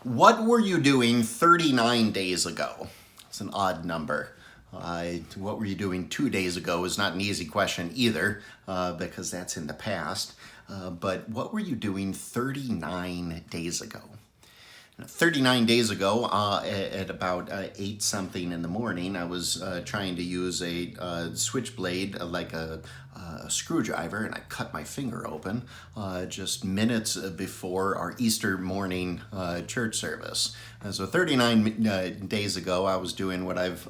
What were you doing 39 days ago? It's an odd number. What were you doing 2 days ago is not an easy question either, because that's in the past. But what were you doing 39 days ago? 39 days ago, at about 8 something in the morning, I was trying to use a switchblade like a screwdriver, and I cut my finger open just minutes before our Easter morning church service. So 39 days ago, I was doing what I've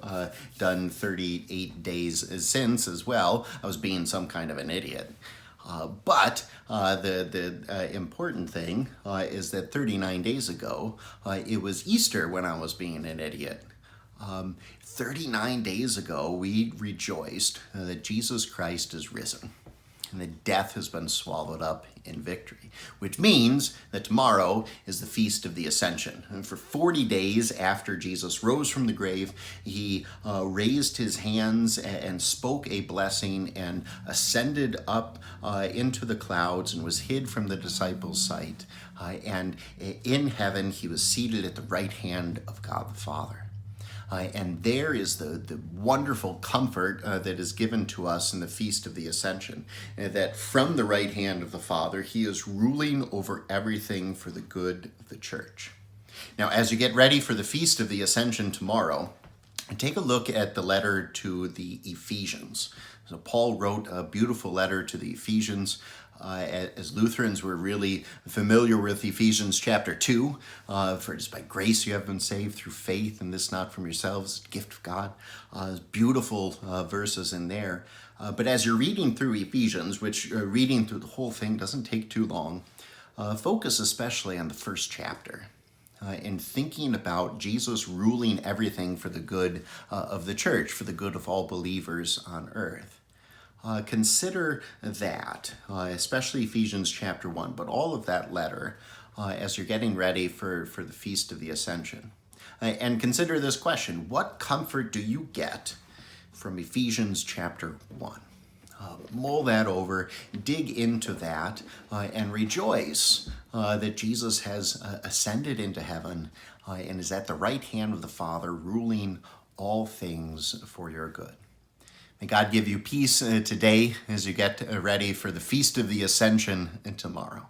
done 38 days since as well. I was being some kind of an idiot. But the important thing is that 39 days ago, it was Easter when I was being an idiot. 39 days ago, we rejoiced that Jesus Christ is risen and that death has been swallowed up in victory, which means that tomorrow is the Feast of the Ascension. And for 40 days after Jesus rose from the grave, he raised his hands and spoke a blessing and ascended up into the clouds and was hid from the disciples' sight. And in heaven, he was seated at the right hand of God the Father. And there is the wonderful comfort that is given to us in the Feast of the Ascension, that from the right hand of the Father, he is ruling over everything for the good of the church. Now, as you get ready for the Feast of the Ascension tomorrow, take a look at the letter to the Ephesians. So Paul wrote a beautiful letter to the Ephesians. As Lutherans, we're really familiar with Ephesians chapter 2. For it is by grace you have been saved through faith, and this not from yourselves, gift of God. Beautiful verses in there. But as you're reading through Ephesians, which reading through the whole thing doesn't take too long, focus especially on the first chapter. And thinking about Jesus ruling everything for the good of the church, for the good of all believers on earth. Consider that, especially Ephesians chapter 1, but all of that letter as you're getting ready for the Feast of the Ascension. And consider this question: what comfort do you get from Ephesians chapter 1? Mull that over, dig into that, and rejoice that Jesus has ascended into heaven and is at the right hand of the Father, ruling all things for your good. May God give you peace today as you get ready for the Feast of the Ascension tomorrow.